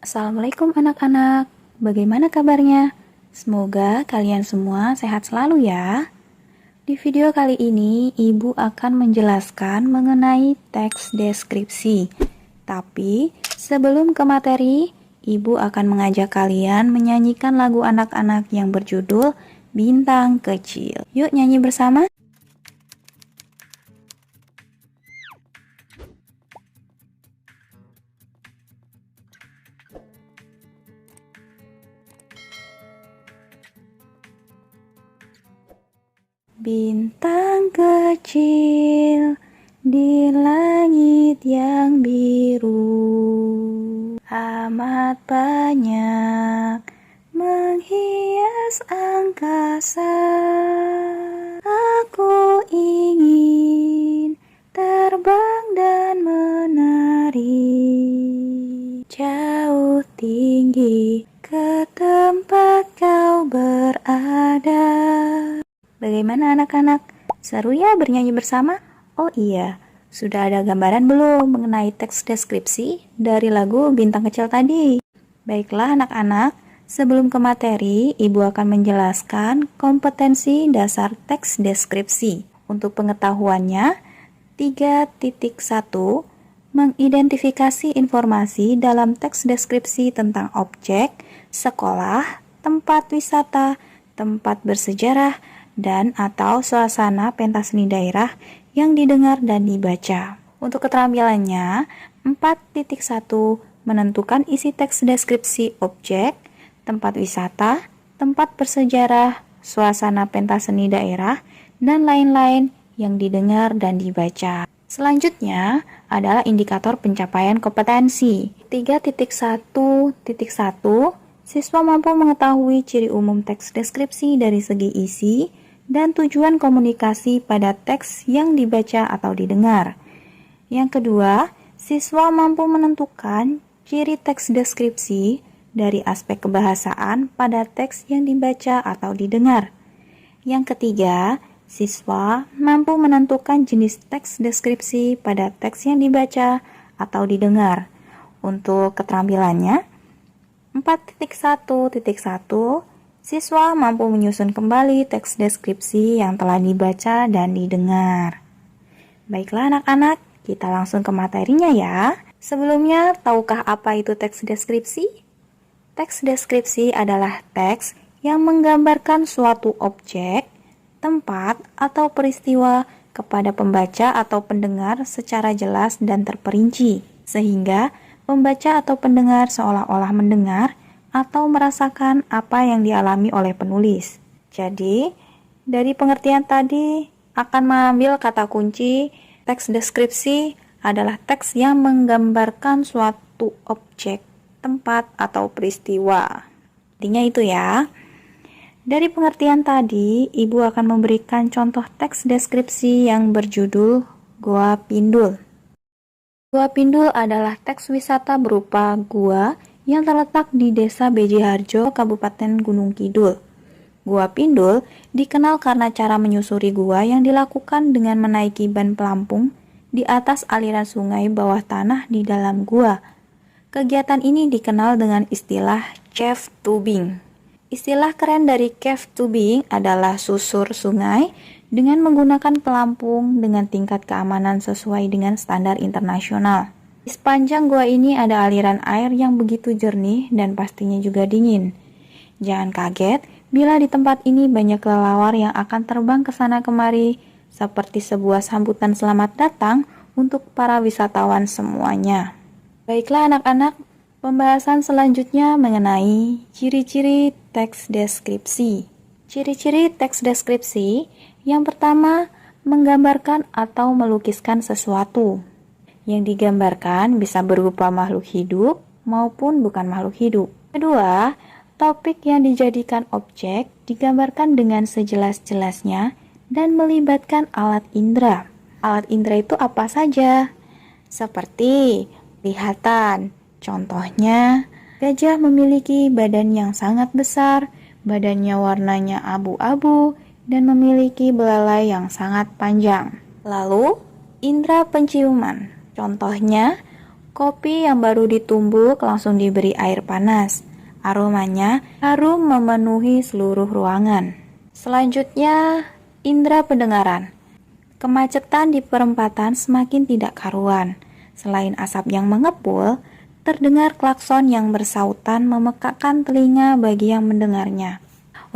Assalamualaikum anak-anak, bagaimana kabarnya? Semoga kalian semua sehat selalu ya. Di video kali ini, Ibu akan menjelaskan mengenai teks deskripsi. Tapi sebelum ke materi, Ibu akan mengajak kalian menyanyikan lagu anak-anak yang berjudul Bintang Kecil. Yuk nyanyi bersama. Bintang kecil di langit yang biru, amat banyak menghias angkasa. Aku ingin terbang dan menari jauh tinggi ke tempat kau berada. Bagaimana anak-anak? Seru ya bernyanyi bersama? Oh iya, sudah ada gambaran belum mengenai teks deskripsi dari lagu Bintang Kecil tadi? Baiklah anak-anak, sebelum ke materi, Ibu akan menjelaskan kompetensi dasar teks deskripsi. Untuk pengetahuannya, 3.1 mengidentifikasi informasi dalam teks deskripsi tentang objek, sekolah, tempat wisata, tempat bersejarah, dan atau suasana pentas seni daerah yang didengar dan dibaca. Untuk keterampilannya, 4.1 menentukan isi teks deskripsi objek, tempat wisata, tempat bersejarah, suasana pentas seni daerah, dan lain-lain yang didengar dan dibaca. Selanjutnya adalah indikator pencapaian kompetensi. 3.1.1 Siswa mampu mengetahui ciri umum teks deskripsi dari segi isi dan tujuan komunikasi pada teks yang dibaca atau didengar. Yang kedua, siswa mampu menentukan ciri teks deskripsi dari aspek kebahasaan pada teks yang dibaca atau didengar. Yang ketiga, siswa mampu menentukan jenis teks deskripsi pada teks yang dibaca atau didengar. Untuk keterampilannya, 4.1.1 Siswa mampu menyusun kembali teks deskripsi yang telah dibaca dan didengar. Baiklah anak-anak, kita langsung ke materinya ya. Sebelumnya, tahukah apa itu teks deskripsi? Teks deskripsi adalah teks yang menggambarkan suatu objek, tempat, atau peristiwa kepada pembaca atau pendengar secara jelas dan terperinci, sehingga pembaca atau pendengar seolah-olah mendengar atau merasakan apa yang dialami oleh penulis. Jadi, dari pengertian tadi akan mengambil kata kunci teks deskripsi adalah teks yang menggambarkan suatu objek, tempat, atau peristiwa. Intinya itu ya. Dari pengertian tadi, Ibu akan memberikan contoh teks deskripsi yang berjudul Goa Pindul. Goa Pindul adalah teks wisata berupa gua yang terletak di Desa Bejiharjo, Kabupaten Gunung Kidul. Gua Pindul dikenal karena cara menyusuri gua yang dilakukan dengan menaiki ban pelampung di atas aliran sungai bawah tanah di dalam gua. Kegiatan ini dikenal dengan istilah cave tubing. Istilah keren dari cave tubing adalah susur sungai dengan menggunakan pelampung dengan tingkat keamanan sesuai dengan standar internasional. Di sepanjang gua ini ada aliran air yang begitu jernih dan pastinya juga dingin. Jangan kaget bila di tempat ini banyak kelelawar yang akan terbang ke sana kemari seperti sebuah sambutan selamat datang untuk para wisatawan semuanya. Baiklah anak-anak, pembahasan selanjutnya mengenai ciri-ciri teks deskripsi. Ciri-ciri teks deskripsi yang pertama, menggambarkan atau melukiskan sesuatu. Yang digambarkan bisa berupa makhluk hidup maupun bukan makhluk hidup. Kedua, topik yang dijadikan objek digambarkan dengan sejelas-jelasnya dan melibatkan alat indera. Alat indera itu apa saja? Seperti lihatan. Contohnya, gajah memiliki badan yang sangat besar, badannya warnanya abu-abu, dan memiliki belalai yang sangat panjang. Lalu, indera penciuman. Contohnya, Kopi yang baru ditumbuk langsung diberi air panas. Aromanya harum memenuhi seluruh ruangan. Selanjutnya, indera pendengaran. Kemacetan di perempatan semakin tidak karuan. Selain asap yang mengepul, terdengar klakson yang bersautan memekakkan telinga bagi yang mendengarnya.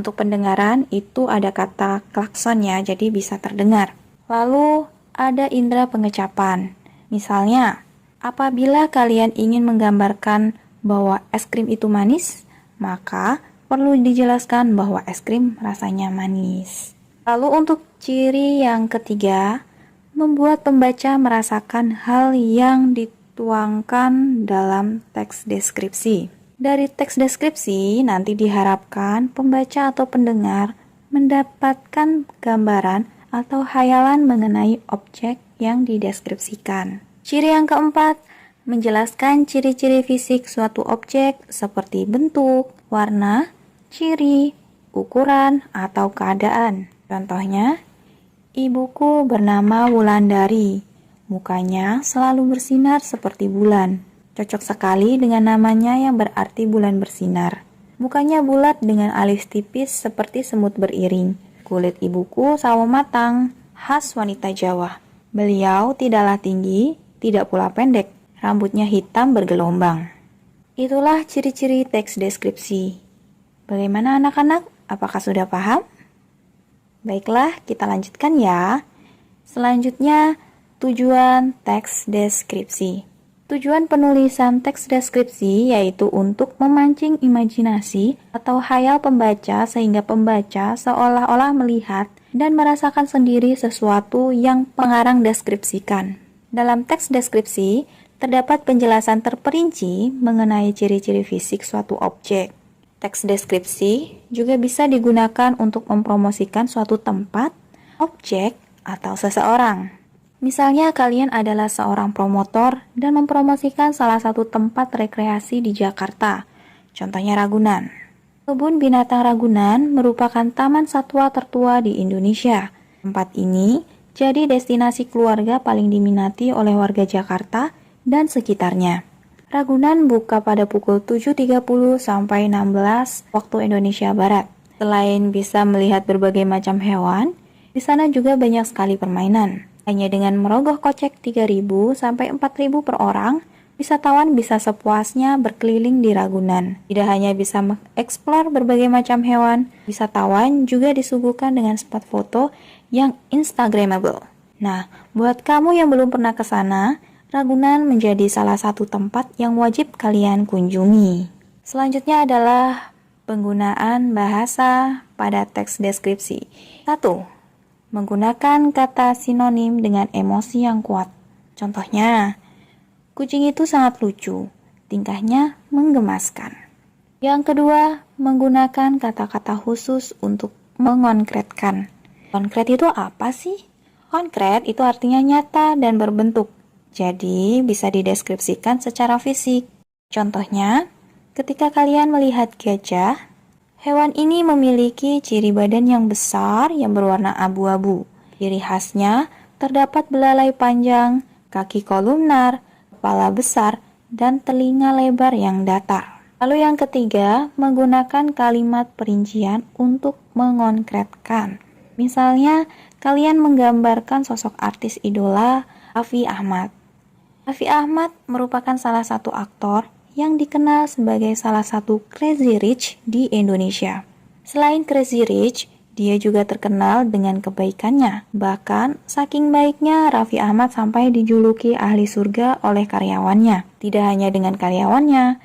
Untuk pendengaran itu ada kata klakson ya, jadi bisa terdengar. Lalu ada indera pengecapan. Misalnya, apabila kalian ingin menggambarkan bahwa es krim itu manis, maka perlu dijelaskan bahwa es krim rasanya manis. Lalu untuk ciri yang ketiga, membuat pembaca merasakan hal yang dituangkan dalam teks deskripsi. Dari teks deskripsi, nanti diharapkan pembaca atau pendengar mendapatkan gambaran atau hayalan mengenai objek yang dideskripsikan. Ciri yang keempat, menjelaskan ciri-ciri fisik suatu objek seperti bentuk, warna, ciri, ukuran, atau keadaan. Contohnya, ibuku bernama Wulandari. Mukanya selalu bersinar seperti bulan. Cocok sekali dengan namanya yang berarti bulan bersinar. Mukanya bulat dengan alis tipis seperti semut beriring. Kulit ibuku sawo matang, khas wanita Jawa. Beliau tidaklah tinggi, tidak pula pendek. Rambutnya hitam bergelombang. Itulah ciri-ciri teks deskripsi. Bagaimana anak-anak? Apakah sudah paham? Baiklah, kita lanjutkan ya. Selanjutnya, tujuan teks deskripsi. Tujuan penulisan teks deskripsi yaitu untuk memancing imajinasi atau khayal pembaca sehingga pembaca seolah-olah melihat dan merasakan sendiri sesuatu yang pengarang deskripsikan. Dalam teks deskripsi, terdapat penjelasan terperinci mengenai ciri-ciri fisik suatu objek. Teks deskripsi juga bisa digunakan untuk mempromosikan suatu tempat, objek, atau seseorang. Misalnya kalian adalah seorang promotor dan mempromosikan salah satu tempat rekreasi di Jakarta, contohnya Ragunan. Kebun Binatang Ragunan merupakan taman satwa tertua di Indonesia. Tempat ini jadi destinasi keluarga paling diminati oleh warga Jakarta dan sekitarnya. Ragunan buka pada pukul 7.30 sampai 16 waktu Indonesia Barat. Selain bisa melihat berbagai macam hewan, di sana juga banyak sekali permainan. Hanya dengan merogoh kocek 3.000 sampai 4.000 per orang, wisatawan bisa sepuasnya berkeliling di Ragunan. Tidak hanya bisa mengeksplor berbagai macam hewan, wisatawan juga disuguhkan dengan spot foto yang instagramable. Nah, buat kamu yang belum pernah ke sana, Ragunan menjadi salah satu tempat yang wajib kalian kunjungi. Selanjutnya adalah penggunaan bahasa pada teks deskripsi. 1. Menggunakan kata sinonim dengan emosi yang kuat. Contohnya, kucing itu sangat lucu, tingkahnya menggemaskan. Yang kedua, menggunakan kata-kata khusus untuk mengonkretkan. Konkret itu apa sih? Konkret itu artinya nyata dan berbentuk. Jadi, bisa dideskripsikan secara fisik. Contohnya, ketika kalian melihat gajah, hewan ini memiliki ciri badan yang besar yang berwarna abu-abu. Ciri khasnya terdapat belalai panjang, kaki kolumnar, kepala besar, dan telinga lebar yang datar. Lalu yang ketiga, menggunakan kalimat perincian untuk mengonkretkan. Misalnya, kalian menggambarkan sosok artis idola Raffi Ahmad. Raffi Ahmad merupakan salah satu aktor yang dikenal sebagai salah satu Crazy Rich di Indonesia. Selain Crazy Rich, dia juga terkenal dengan kebaikannya. Bahkan, saking baiknya Raffi Ahmad sampai dijuluki ahli surga oleh karyawannya. Tidak hanya dengan karyawannya,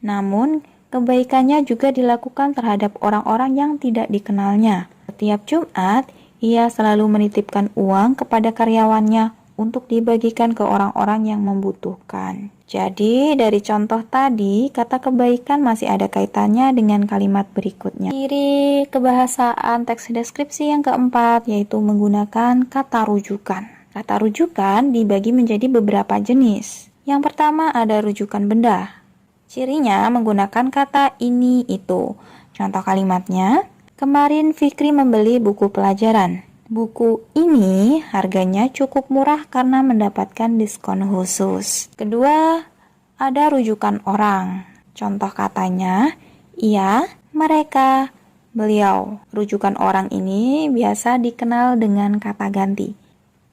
namun kebaikannya juga dilakukan terhadap orang-orang yang tidak dikenalnya. Setiap Jumat, ia selalu menitipkan uang kepada karyawannya untuk dibagikan ke orang-orang yang membutuhkan. Jadi, dari contoh tadi, kata kebaikan masih ada kaitannya dengan kalimat berikutnya. Ciri kebahasaan teks deskripsi yang keempat, yaitu menggunakan kata rujukan. Kata rujukan dibagi menjadi beberapa jenis. Yang pertama ada rujukan benda. Cirinya menggunakan kata ini, itu. Contoh kalimatnya, kemarin Fikri membeli buku pelajaran. Buku ini harganya cukup murah karena mendapatkan diskon khusus. Kedua, ada rujukan orang. Contoh katanya, ia, mereka, beliau. Rujukan orang ini biasa dikenal dengan kata ganti.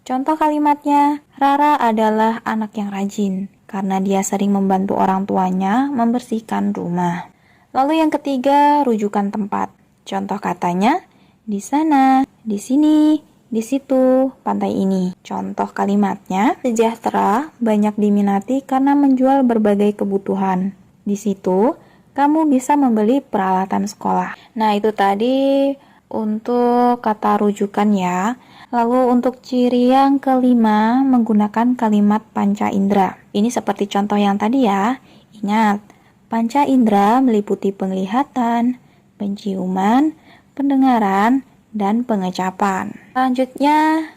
Contoh kalimatnya, Rara adalah anak yang rajin karena dia sering membantu orang tuanya membersihkan rumah. Lalu yang ketiga, rujukan tempat. Contoh katanya, di sana, di sini, di situ, pantai ini. Contoh kalimatnya, Sejahtera banyak diminati karena menjual berbagai kebutuhan. Di situ, kamu bisa membeli peralatan sekolah. Nah, itu tadi untuk kata rujukan ya. Lalu untuk ciri yang kelima, menggunakan kalimat panca indera. Ini seperti contoh yang tadi ya. Ingat, panca indera meliputi penglihatan, penciuman, pendengaran, dan pengecapan. Selanjutnya,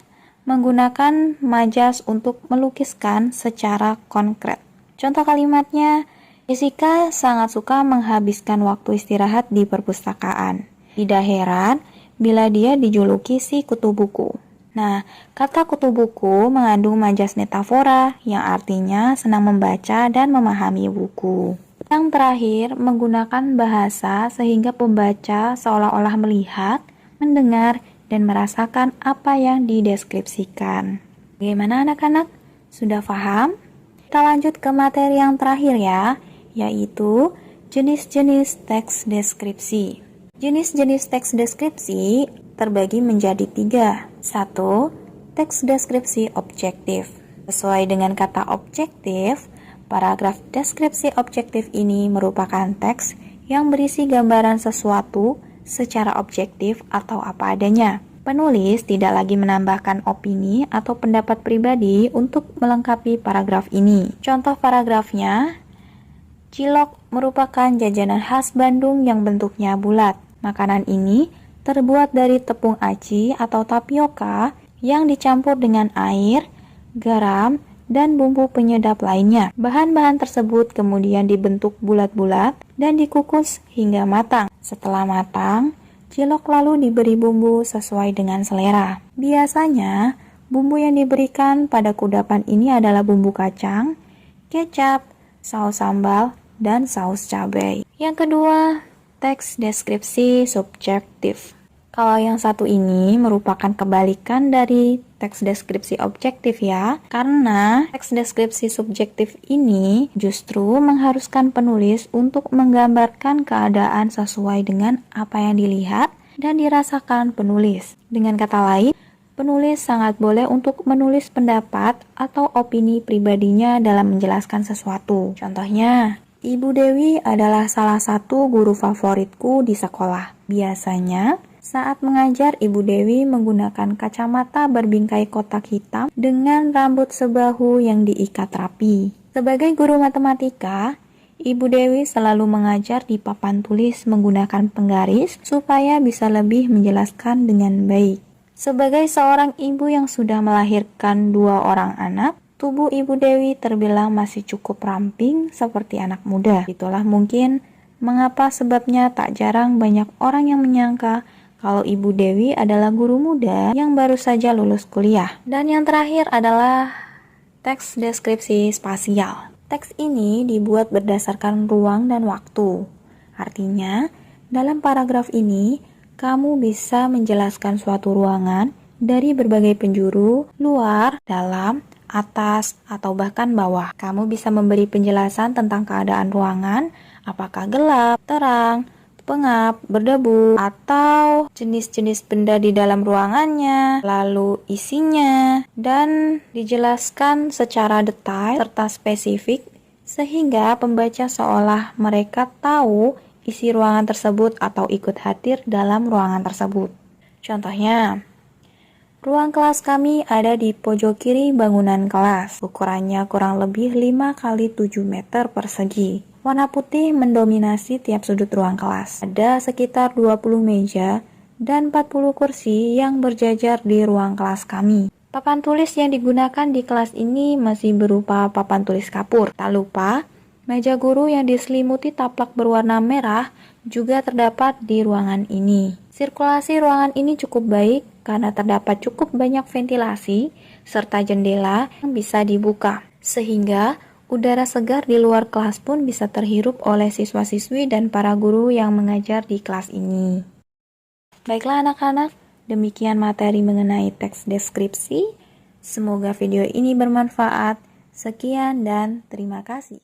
menggunakan majas untuk melukiskan secara konkret. Contoh kalimatnya, Jessica sangat suka menghabiskan waktu istirahat di perpustakaan. Tidak heran bila dia dijuluki si kutu buku. Nah, kata kutu buku mengandung majas metafora yang artinya senang membaca dan memahami buku. Yang terakhir, menggunakan bahasa sehingga pembaca seolah-olah melihat, mendengar, dan merasakan apa yang dideskripsikan. Bagaimana anak-anak? Sudah paham? Kita lanjut ke materi yang terakhir ya, yaitu jenis-jenis teks deskripsi. Jenis-jenis teks deskripsi terbagi menjadi 3. 1. Teks deskripsi objektif. Sesuai dengan kata objektif, paragraf deskripsi objektif ini merupakan teks yang berisi gambaran sesuatu secara objektif atau apa adanya. Penulis tidak lagi menambahkan opini atau pendapat pribadi untuk melengkapi paragraf ini. Contoh paragrafnya, cilok merupakan jajanan khas Bandung yang bentuknya bulat. Makanan ini terbuat dari tepung aci atau tapioka yang dicampur dengan air, garam, dan bumbu penyedap lainnya. Bahan-bahan tersebut kemudian dibentuk bulat-bulat dan dikukus hingga matang. Setelah matang, cilok lalu diberi bumbu sesuai dengan selera. Biasanya, bumbu yang diberikan pada kudapan ini adalah bumbu kacang, kecap, saus sambal, dan saus cabai. Yang kedua, teks deskripsi subjektif. Kalau yang satu ini merupakan kebalikan dari teks deskripsi objektif ya, karena teks deskripsi subjektif ini justru mengharuskan penulis untuk menggambarkan keadaan sesuai dengan apa yang dilihat dan dirasakan penulis. Dengan kata lain, penulis sangat boleh untuk menulis pendapat atau opini pribadinya dalam menjelaskan sesuatu. Contohnya, Ibu Dewi adalah salah satu guru favoritku di sekolah. Biasanya, saat mengajar, Ibu Dewi menggunakan kacamata berbingkai kotak hitam dengan rambut sebahu yang diikat rapi. Sebagai guru matematika, Ibu Dewi selalu mengajar di papan tulis menggunakan penggaris supaya bisa lebih menjelaskan dengan baik. Sebagai seorang ibu yang sudah melahirkan 2 orang anak, tubuh Ibu Dewi terbilang masih cukup ramping seperti anak muda. Itulah mungkin mengapa sebabnya tak jarang banyak orang yang menyangka kalau Ibu Dewi adalah guru muda yang baru saja lulus kuliah. Dan yang terakhir adalah teks deskripsi spasial. Teks ini dibuat berdasarkan ruang dan waktu. Artinya, dalam paragraf ini, kamu bisa menjelaskan suatu ruangan dari berbagai penjuru, luar, dalam, atas, atau bahkan bawah. Kamu bisa memberi penjelasan tentang keadaan ruangan, apakah gelap, terang, pengap, berdebu, atau jenis-jenis benda di dalam ruangannya, lalu isinya, dan dijelaskan secara detail serta spesifik sehingga pembaca seolah mereka tahu isi ruangan tersebut atau ikut hadir dalam ruangan tersebut. Contohnya, ruang kelas kami ada di pojok kiri bangunan kelas. Ukurannya kurang lebih 5 x 7 meter persegi. Warna putih mendominasi tiap sudut ruang kelas. Ada sekitar 20 meja dan 40 kursi yang berjajar di ruang kelas kami. Papan tulis yang digunakan di kelas ini masih berupa papan tulis kapur. Tak lupa, meja guru yang diselimuti taplak berwarna merah juga terdapat di ruangan ini. Sirkulasi ruangan ini cukup baik karena terdapat cukup banyak ventilasi serta jendela yang bisa dibuka. Sehingga Udara segar di luar kelas pun bisa terhirup oleh siswa-siswi dan para guru yang mengajar di kelas ini. Baiklah anak-anak, demikian materi mengenai teks deskripsi. Semoga video ini bermanfaat. Sekian dan terima kasih.